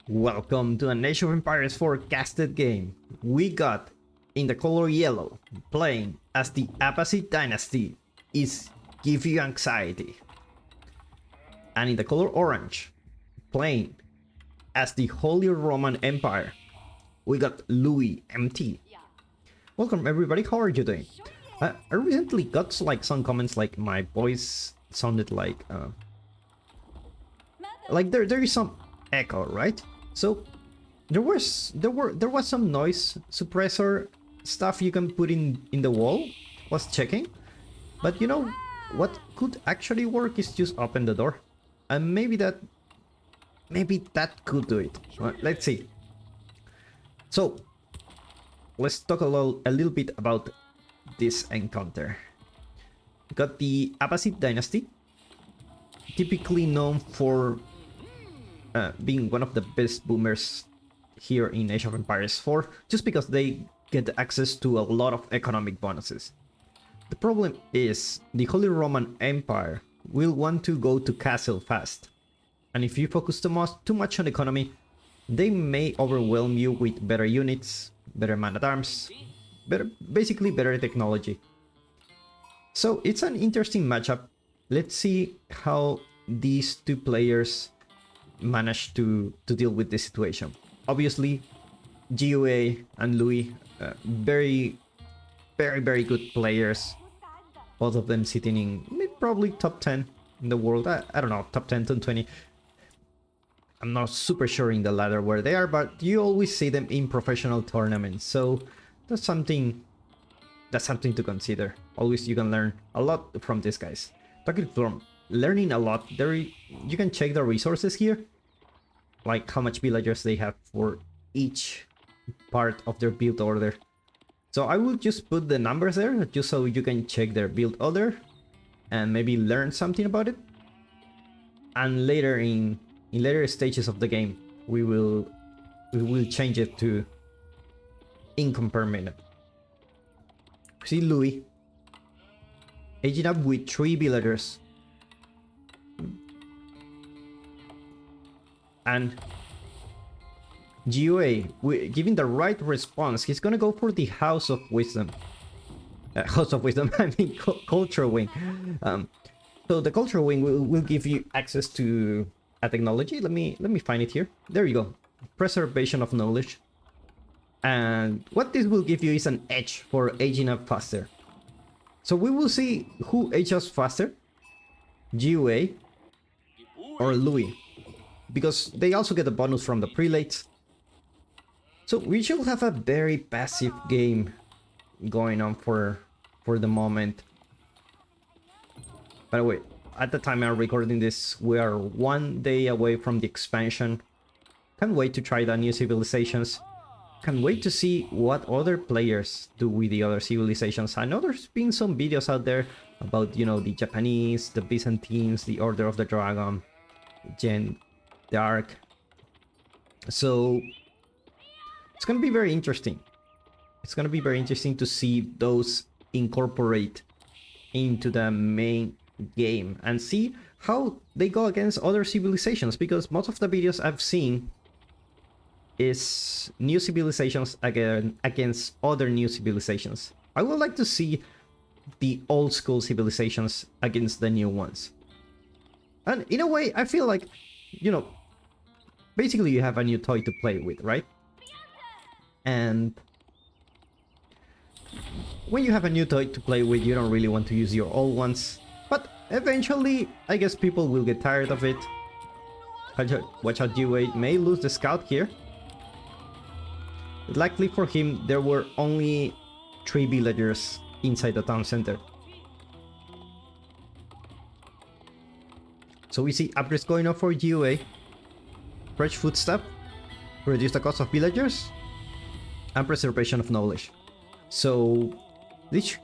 Welcome to an Age of Empires forecasted game. We got, in the color yellow, playing as the Abassid Dynasty, is GiveUAnxiety. And in the color orange, playing as the Holy Roman Empire, we got loueMT. Welcome everybody, how are you doing? I recently got some comments like my voice sounded like there is some echo, right? So there was some noise suppressor stuff you can put in the wall. Was checking, but you know what could actually work is just open the door, and maybe that could do it. Let's see. So let's talk a little bit about this encounter. We got the Abassid Dynasty, typically known for being one of the best boomers here in Age of Empires 4, just because they get access to a lot of economic bonuses. The problem is the Holy Roman Empire will want to go to castle fast, and if you focus too much on economy, they may overwhelm you with better units, better man-at-arms, basically better technology. So it's an interesting matchup. Let's see how these two players manage to deal with this situation. Obviously, GiveUA and Louis, very good players. Both of them sitting in probably top 10 in the world. I don't know, top 10 to 20. I'm not super sure in the ladder where they are, but you always see them in professional tournaments. So that's something to consider. Always you can learn a lot from these guys. Talking from learning a lot, you can check the resources here, like how much villagers they have for each part of their build order. So I will just put the numbers there just so you can check their build order and maybe learn something about it. And later in later stages of the game, we will change it to income per minute. See Louis aging up with 3 villagers. And GiveUA, giving the right response, he's gonna go for the House of Wisdom. House of Wisdom, I mean Culture Wing. So the Culture Wing will give you access to a technology. Let me find it here. There you go. Preservation of knowledge. And what this will give you is an edge for aging up faster. So we will see who ages faster, GiveUA or Louis, because they also get a bonus from the prelates. So we should have a very passive game going on for the moment. By the way, at the time I'm recording this, we are 1 day away from the expansion. Can't wait to try the new civilizations. Can't wait to see what other players do with the other civilizations. I know there's been some videos out there about, you know, the Japanese, the Byzantines, the Order of the Dragon, Gen Dark. So it's gonna be very interesting. It's gonna be very interesting to see those incorporate into the main game and see how they go against other civilizations, because most of the videos I've seen is new civilizations against other new civilizations. I would like to see the old school civilizations against the new ones. And in a way, I feel like, you know, basically you have a new toy to play with, right? And when you have a new toy to play with, you don't really want to use your old ones. But eventually, I guess people will get tired of it. Watch out, GiveUA may lose the scout here. Luckily for him, there were only 3 villagers inside the town center. So we see upgrades going on for GiveUA. Fresh footstep, reduce the cost of villagers, and preservation of knowledge. So this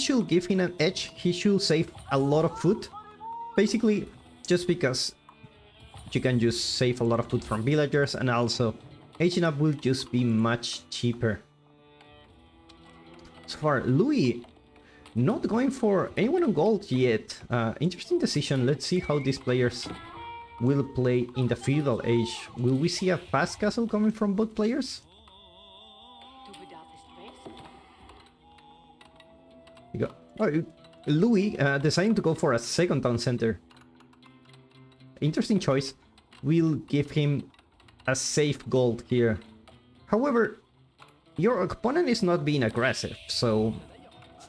should give him an edge. He should save a lot of food, basically just because you can just save a lot of food from villagers, and also aging up will just be much cheaper. So far, Louis not going for anyone on gold yet. Interesting decision. Let's see how these players will play in the feudal age. Will we see a fast castle coming from both players? You go. Oh, Louis deciding to go for a second town center. Interesting choice. We'll give him a safe gold here. However, your opponent is not being aggressive, so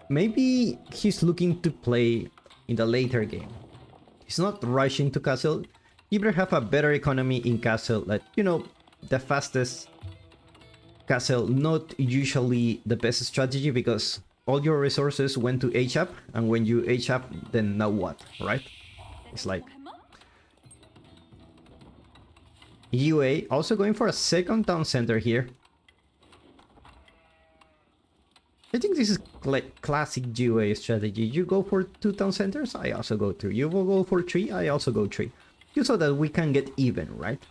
maybe he's looking to play in the later game. He's not rushing to castle. You better have a better economy in castle, like, you know, the fastest castle, not usually the best strategy because all your resources went to age up, and when you age up, then now what, right? It's like... UA also going for a second town center here. I think this is like classic UA strategy. You go for 2 town centers, I also go 2. You will go for 3, I also go 3. Just so that we can get even, right?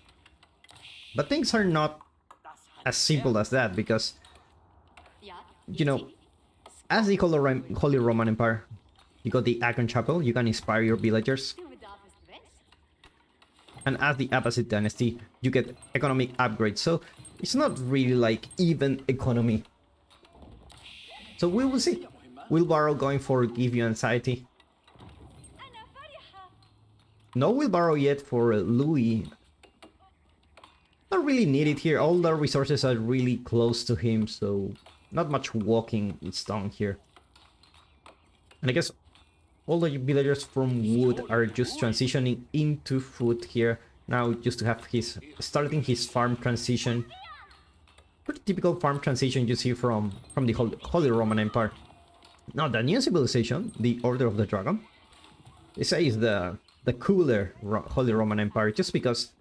But things are not as simple as that because, you know, as the Holy Roman Empire, you got the Icon Chapel, you can inspire your villagers. And as the Abassid Dynasty, you get economic upgrades. So it's not really like even economy. So we will see. Wheelbarrow going for GiveUAnxiety. No wheelbarrow yet for Louis. Not really needed here. All the resources are really close to him, so not much walking is done here. And I guess all the villagers from wood are just transitioning into food here. Now just to have his starting his farm transition. Pretty typical farm transition you see from the Holy Roman Empire. Now the new civilization, the Order of the Dragon, they say is the cooler Holy Roman Empire just because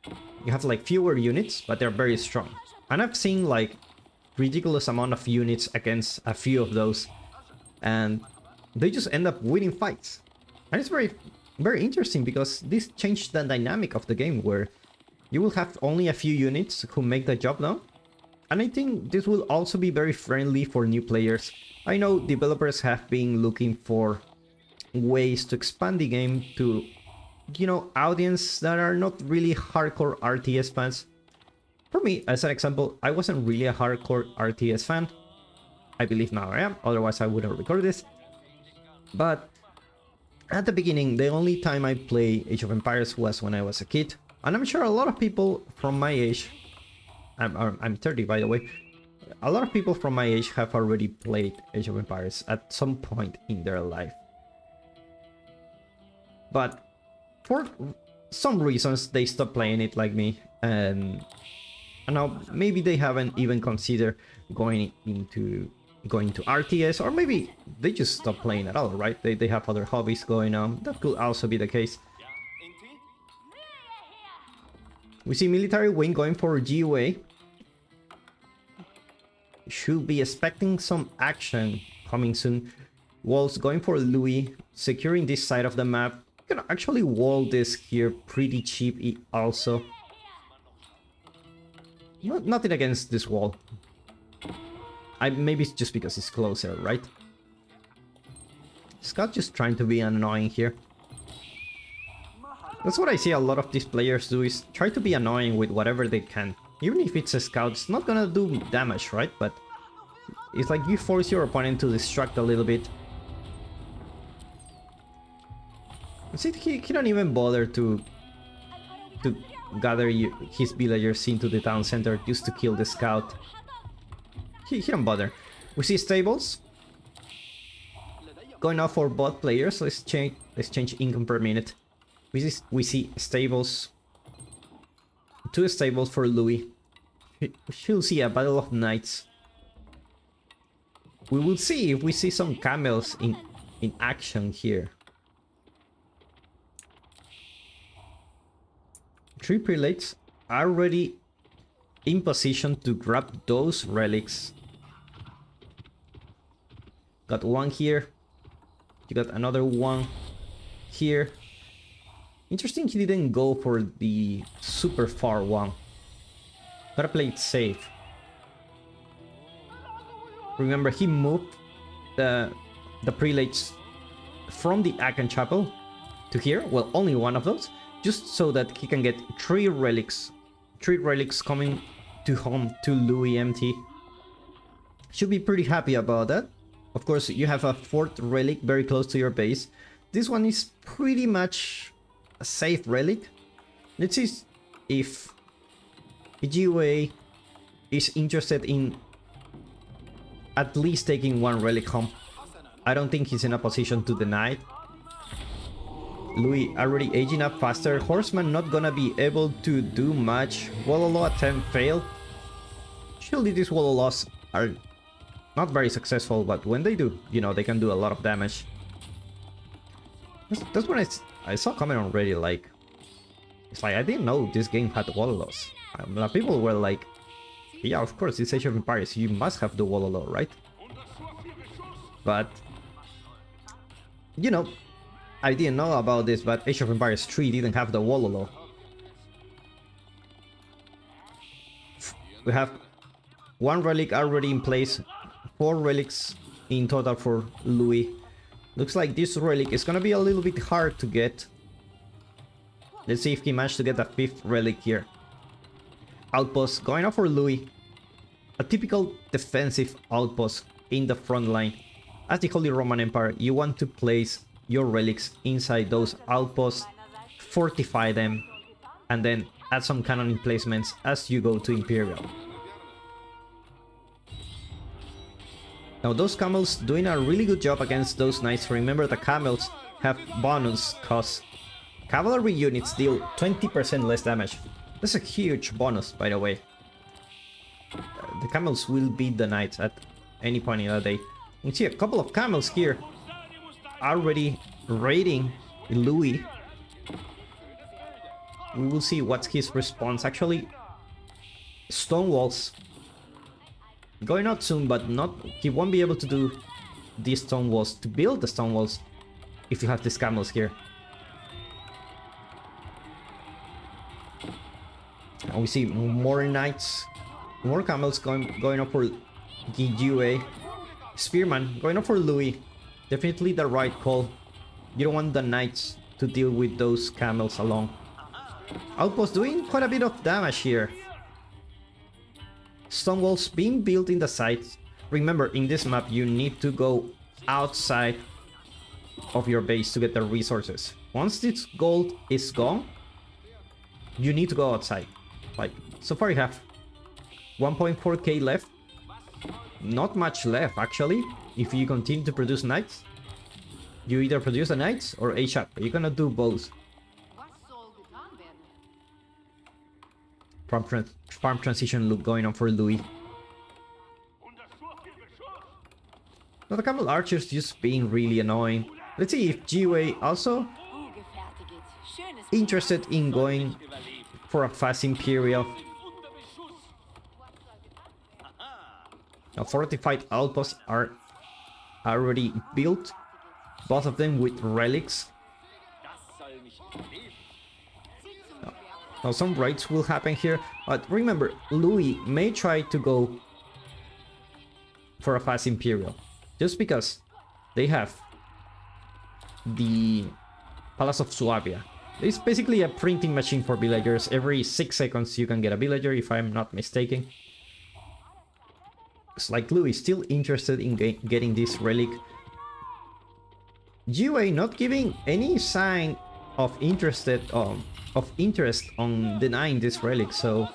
you have like fewer units, but they're very strong. And I've seen like ridiculous amount of units against a few of those, and they just end up winning fights. And it's very interesting because this changed the dynamic of the game where you will have only a few units who make the job now. And I think this will also be very friendly for new players. I know developers have been looking for ways to expand the game to, you know, audience that are not really hardcore RTS fans. For me, as an example, I wasn't really a hardcore RTS fan. I believe now I am, otherwise I wouldn't record this. But at the beginning, the only time I played Age of Empires was when I was a kid. And I'm sure a lot of people from my age, I'm 30 by the way, a lot of people from my age have already played Age of Empires at some point in their life. But for some reasons, they stopped playing it like me, and now maybe they haven't even considered going to RTS, or maybe they just stopped playing at all, right? They have other hobbies going on. That could also be the case. We see military wing going for GUA. Should be expecting some action coming soon. Walls going for Louis, securing this side of the map. You can actually wall this here pretty cheap also. Nothing against this wall. Maybe it's just because it's closer, right? Scott just trying to be annoying here. That's what I see a lot of these players do, is try to be annoying with whatever they can. Even if it's a scout, it's not gonna do damage, right? But it's like you force your opponent to distract a little bit. See, he don't even bother to gather his villagers into the town center just to kill the scout. He don't bother. We see stables going out for both players. Let's change income per minute. We see stables. 2 stables for Louis. She'll see a battle of knights. We will see if we see some camels in action here. 3 prelates are already in position to grab those relics. Got one here. You got another one here. Interesting he didn't go for the super far one. Gotta play it safe. Remember, he moved the prelates from the Icon Chapel to here. Well, only one of those. just so that he can get 3 relics. 3 relics coming to home to loueMT. Should be pretty happy about that. Of course, you have a 4th relic very close to your base. This one is pretty much a safe relic. Let's see if GiveUA is interested in at least taking 1 relic home. I don't think he's in a position to deny it. Louis already aging up faster. Horseman not gonna be able to do much. Wololo attempt failed. Usually these Wololos are not very successful, but when they do, you know, they can do a lot of damage. That's when I saw comment already, like, it's like I didn't know this game had Wololos. People were like, yeah, of course, it's Age of Empires, you must have the Wololo, right? But, you know, I didn't know about this, but Age of Empires 3 didn't have the Wololo. We have 1 relic already in place, 4 relics in total for Louis. Looks like this relic is gonna be a little bit hard to get. Let's see if he managed to get a 5th relic here. Outpost going up for Louis. A typical defensive outpost in the front line. As the Holy Roman Empire, you want to place your relics inside those outposts, fortify them, and then add some cannon emplacements as you go to Imperial. Now those camels doing a really good job against those knights. Remember, the camels have bonus cause cavalry units deal 20% less damage. That's a huge bonus, by the way. The camels will beat the knights at any point in the day. You see a couple of camels here already raiding Louis. We will see what's his response. Actually, stone walls going out soon, but he won't be able to do these stone walls, to build the stone walls, if you have these camels here. And we see more knights, more camels going up for GiveUA. Spearman going up for Louis. Definitely the right call. You don't want the knights to deal with those camels alone. Outpost doing quite a bit of damage here. Stone walls being built in the sides. Remember, in this map you need to go outside of your base to get the resources. Once this gold is gone, you need to go outside. Like, so far you have 1.4k left. Not much left, actually. If you continue to produce knights, you either produce the knights or HAP. You're gonna do both. Farm transition look going on for Louis. Now the camel archers just being really annoying. Let's see if GiveUA also interested in going for a fast Imperial. Now fortified outposts are already built, both of them with relics. Now some raids will happen here, but remember, Louis may try to go for a fast Imperial, just because they have the Palace of Suabia. It's basically a printing machine for villagers. Every 6 seconds you can get a villager, if I'm not mistaken. It's like Louis still interested in getting this relic. GiveUA not giving any sign of interest on denying this relic. So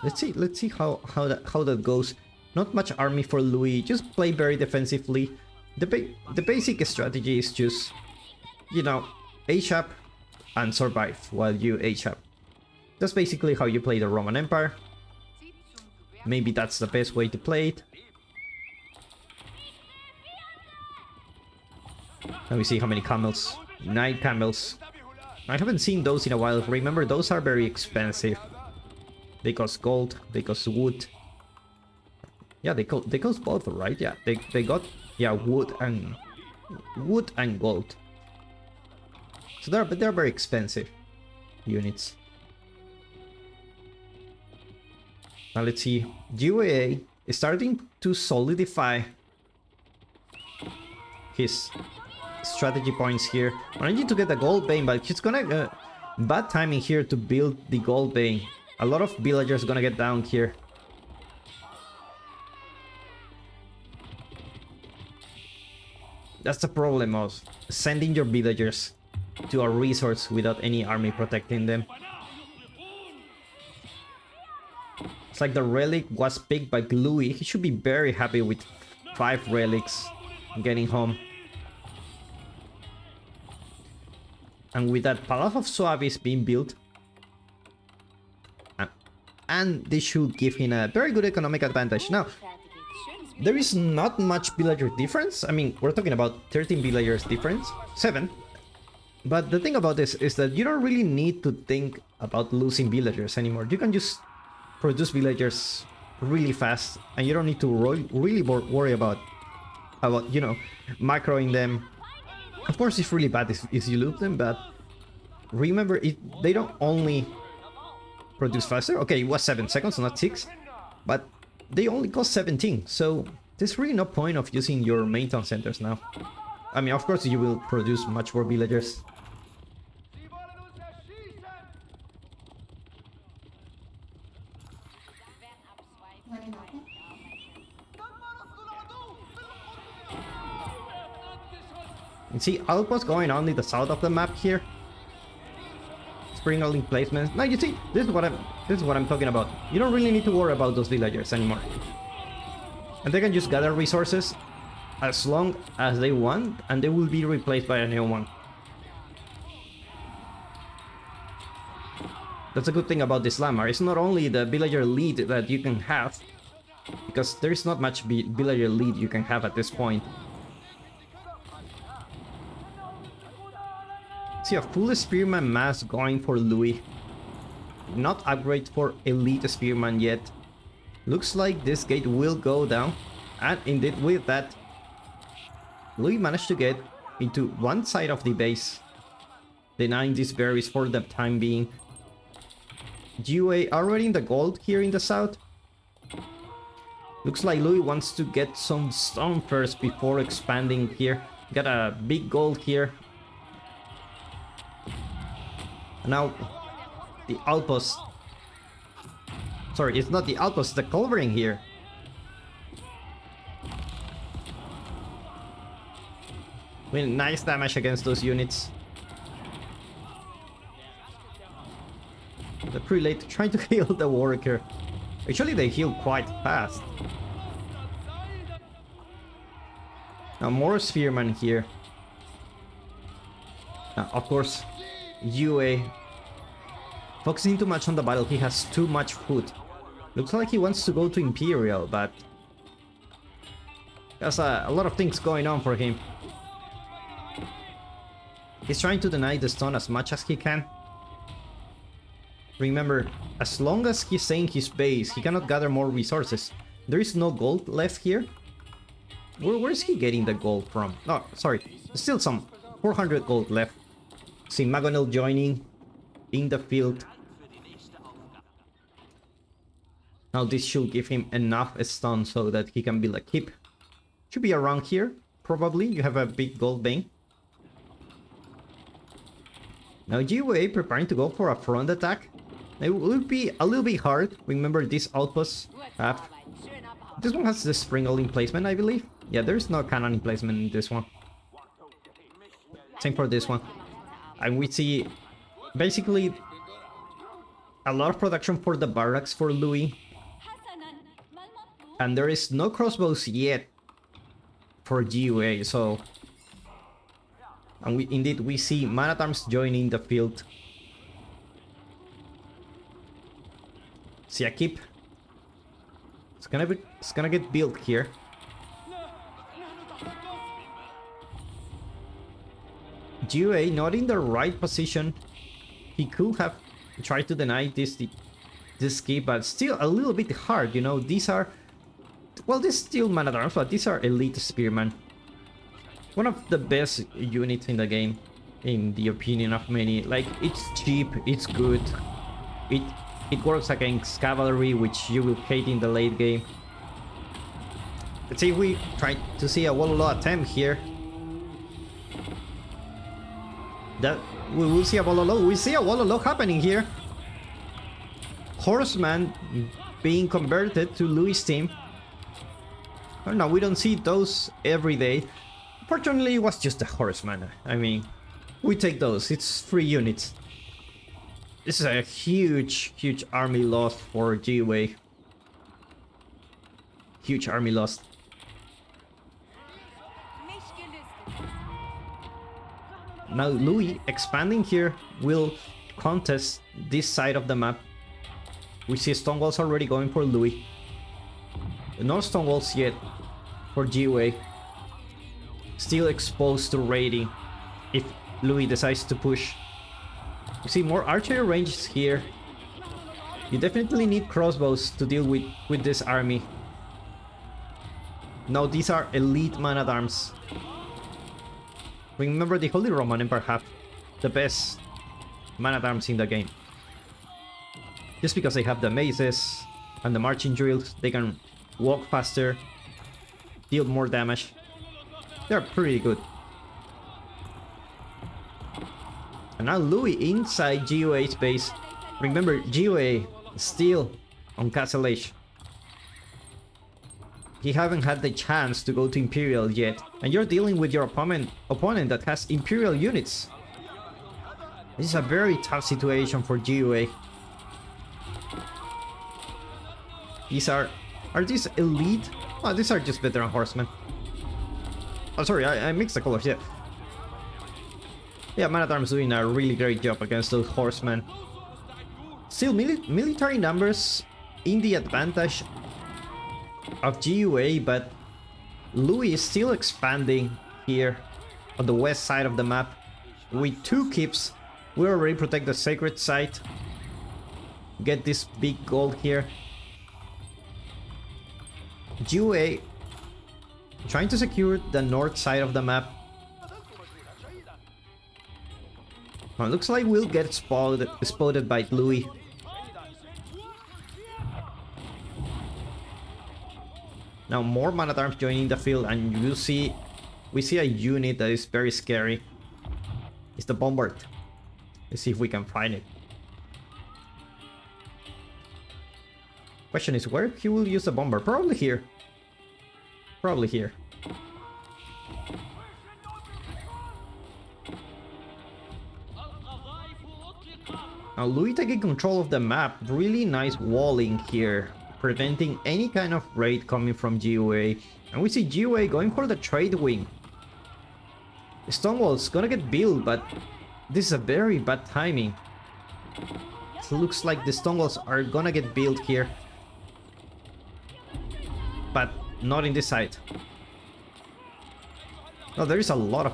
let's see how that goes. Not much army for Louis. Just play very defensively. The basic strategy is just, you know, HAP and survive while you HAP. That's basically how you play the Roman Empire. Maybe that's the best way to play it. Let me see how many camels. 9 camels. I haven't seen those in a while. Remember, those are very expensive. They cost gold, they cost wood. Yeah, they cost both, right? Yeah, they got, yeah, wood and gold. So they're very expensive units. Now let's see. GiveUA is starting to solidify his strategy points here. I need to get the gold vein, but he's gonna Bad timing here to build the gold vein. A lot of villagers gonna get down here. That's the problem of sending your villagers to a resource without any army protecting them. It's like the relic was picked by Louis. He should be very happy with 5 relics getting home. And with that, Palace of Suave is being built. And this should give him a very good economic advantage. Now, there is not much villager difference. I mean, we're talking about 13 villagers difference. 7. But the thing about this is that you don't really need to think about losing villagers anymore. You can just produce villagers really fast. And you don't need to really worry about you know, macroing them. Of course, it's really bad if you lose them, but remember, they don't only produce faster. Okay, it was 7 seconds, not 6, but they only cost 17, so there's really no point of using your main town centers now. I mean, of course, you will produce much more villagers. You see outposts going on in the south of the map here. Spring link placements. Now you see, this is what I'm talking about. You don't really need to worry about those villagers anymore. And they can just gather resources as long as they want, and they will be replaced by a new one. That's a good thing about this Lamar. It's not only the villager lead that you can have, because there's not much villager lead you can have at this point. See a full Spearman mass going for Louis. Not upgrade for Elite Spearman yet. Looks like this gate will go down. And indeed with that, Louis managed to get into one side of the base, denying these berries for the time being. GiveUA already in the gold here in the south. Looks like Louis wants to get some stone first before expanding here. Got a big gold here. Now, the outpost. Sorry, it's not the outpost, the culverin here. I mean, nice damage against those units. The prelate trying to heal the worker. Actually, they heal quite fast. Now, more spearmen here. Now, of course, GiveUA focusing too much on the battle. He has too much food. Looks like he wants to go to Imperial, but there's a lot of things going on for him. He's trying to deny the stone as much as he can. Remember, as long as he's staying his base, he cannot gather more resources. There is no gold left here. Where is he getting the gold from? No, sorry, still some 400 gold left. See Magonel joining in the field. Now this should give him enough stun so that he can build a keep. Should be around here, probably. You have a big gold vein. Now GiveUA preparing to go for a front attack. It will be a little bit hard. Remember, these outposts have... This one has the spring link placement, I believe. Yeah, there's no cannon placement in this one. Same for this one. And we see basically a lot of production for the barracks for Louis. And there is no crossbows yet for GiveUA, so... And we see man-at-arms joining the field. See a keep. It's gonna get built here. GiveUA not in the right position. He could have tried to deny this keep, but still a little bit hard, you know. These are, well, these still man-at-arms, but these are elite spearmen. One of the best units in the game, in the opinion of many. Like, it's cheap, it's good. It works against cavalry, which you will hate in the late game. Let's see if we try to see a Wololo attempt here. We will see a Wololo. We see a Wololo happening here. Horseman being converted to Louis' team. Oh no, we don't see those every day. Fortunately, it was just a horseman. I mean, we take those. It's 3 units. This is a huge army loss for GiveUA. Huge army loss. Now Louis, expanding here, will contest this side of the map. We see Stonewalls already going for Louis. No Stonewalls yet for GiveUA. Still exposed to raiding if Louis decides to push. You see more archery ranges here. You definitely need crossbows to deal with this army. Now these are elite man-at-arms. Remember, the Holy Roman Empire have the best man-at-arms in the game. Just because they have the mazes and the marching drills, they can walk faster, deal more damage. They're pretty good. And now Louis inside GiveUA's base. Remember, GiveUA is still on Castle Age. He haven't had the chance to go to Imperial yet, and you're dealing with your opponent that has Imperial units. This is a very tough situation for GiveUA. These are these elite? Oh, these are just veteran horsemen. Oh, sorry, I mixed the colors, yeah. Yeah, Man-at-Arms doing a really great job against those horsemen. Still, military numbers in the advantage of GiveUA, but Louis is still expanding here on the west side of the map. With 2 keeps, we already protect the sacred site. Get this big gold here. GiveUA trying to secure the north side of the map. Well, looks like we'll get spotted by Louis. Now more man-at-arms joining the field, and we see a unit that is very scary. It's the Bombard. Let's see if we can find it. Question is where he will use the Bombard. Probably here. Probably here. Now Louis taking control of the map. Really nice walling here, preventing any kind of raid coming from GiveUA. And we see GiveUA going for the trade wing. Stonewall's gonna get built, but this is a very bad timing. It looks like the Stonewalls are gonna get built here, but not in this side. No, there is a lot of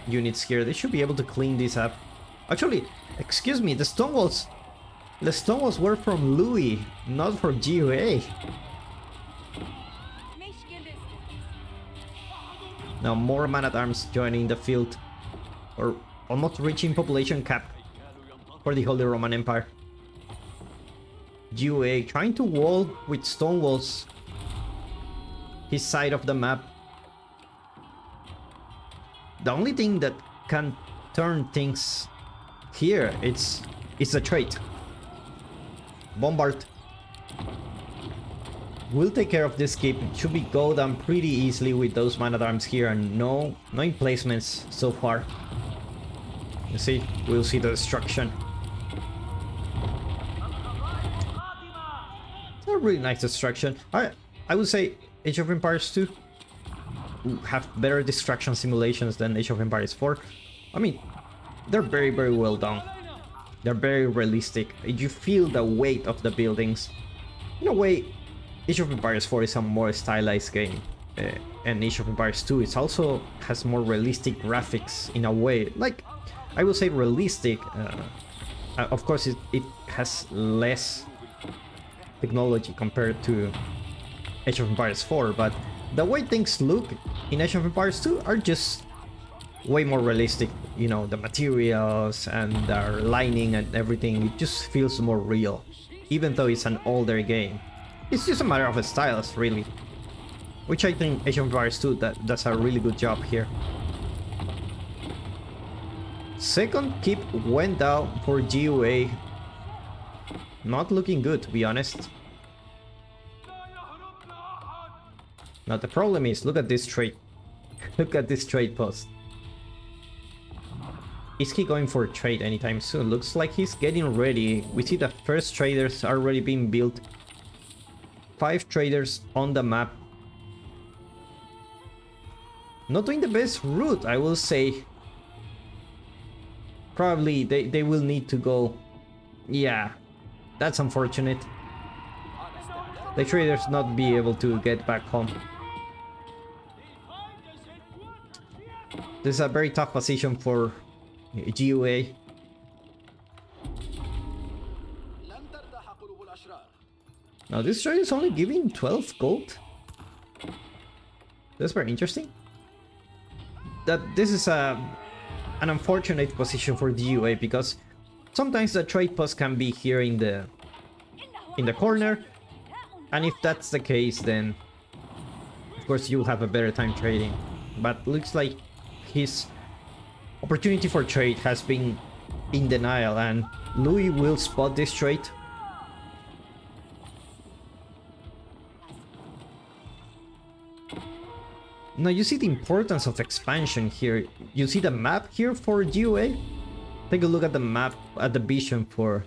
units here. They should be able to clean this up. Actually, excuse me, the Stonewalls were from Louis, not from GiveUA. Now more man-at-arms joining the field, or almost reaching population cap for the Holy Roman Empire. GiveUA trying to wall with Stonewalls his side of the map. The only thing that can turn things here, it's a trait. Bombard will take care of this keep. It should be go down pretty easily with those man-at-arms here, and no emplacements so far. You see, we'll see the destruction. It's a really nice destruction. I would say Age of Empires 2 have better destruction simulations than Age of Empires 4. I mean, they're very well done. They're very realistic. You feel the weight of the buildings. In a way, Age of Empires 4 is a more stylized game, and Age of Empires 2 it also has more realistic graphics in a way. Like, I would say realistic. Of course, it has less technology compared to Age of Empires 4, but the way things look in Age of Empires 2 are just way more realistic. You know, the materials and the lining and everything, it just feels more real, even though it's an older game. It's just a matter of styles, really, which I think Age of Empires 2 does a really good job here. Second keep went down for GUA. Not looking good, to be honest. Now the problem is, look at this trade. Look at this trade post. Is he going for a trade anytime soon? Looks like he's getting ready. We see the first traders are already being built. 5 traders on the map. Not doing the best route, I will say. Probably they will need to go. Yeah, that's unfortunate. The traders not be able to get back home. This is a very tough position for GUA. Now this trade is only giving 12 gold. That's very interesting. This is an unfortunate position for GUA because sometimes the trade post can be here in the corner, and if that's the case, then of course you'll have a better time trading. But looks like his opportunity for trade has been in denial, and Louis will spot this trade. Now you see the importance of expansion here. You see the map here for GUA? Take a look at the map, at the vision for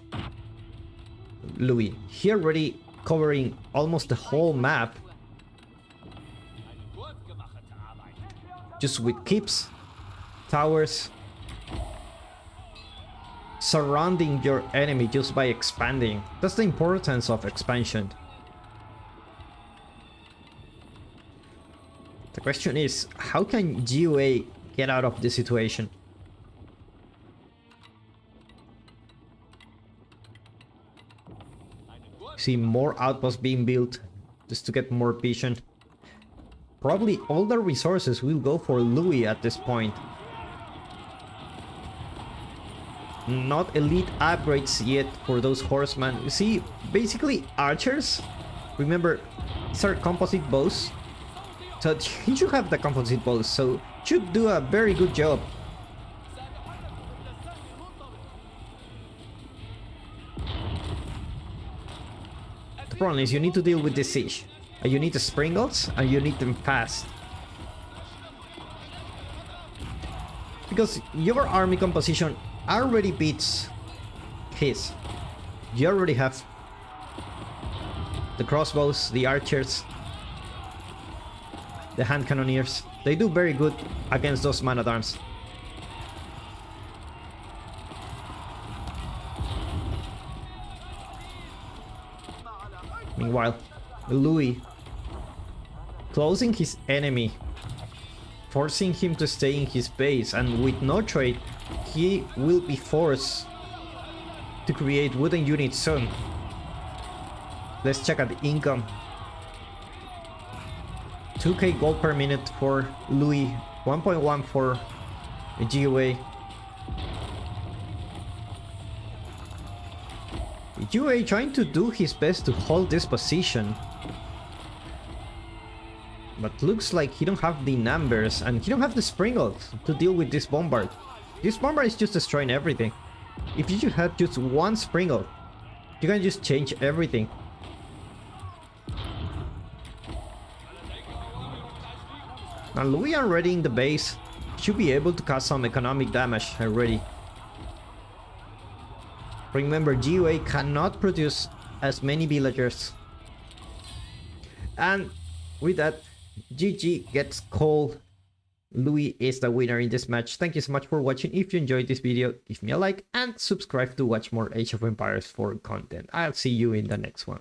Louis. He already covering almost the whole map. Just with keeps, towers, surrounding your enemy just by expanding. That's the importance of expansion. The question is, how can GUA get out of this situation? See more outposts being built just to get more vision. Probably all the resources will go for Louis at this point. Not elite upgrades yet for those horsemen. You see, basically archers. Remember, these are composite bows. So he should have the composite bows, so should do a very good job. The problem is you need to deal with the siege. And you need the springles, and you need them fast. Because your army composition already beats his. You already have the crossbows, the archers, the hand cannoneers. They do very good against those man-at-arms. Meanwhile, Louis closing his enemy, forcing him to stay in his base, and with no trade, he will be forced to create wooden units soon. Let's check out the income. 2k gold per minute for Louis, 1.1 for GUA. GUA trying to do his best to hold this position. But looks like he don't have the numbers and he don't have the springles to deal with this bombard. This bombard is just destroying everything. If you had just one springle, you can just change everything. Now Louis already in the base should be able to cause some economic damage already. Remember, GUA cannot produce as many villagers. And with that, GG gets called. Louis is the winner in this match. Thank you so much for watching. If you enjoyed this video, give me a like and subscribe to watch more Age of Empires 4 content. I'll see you in the next one.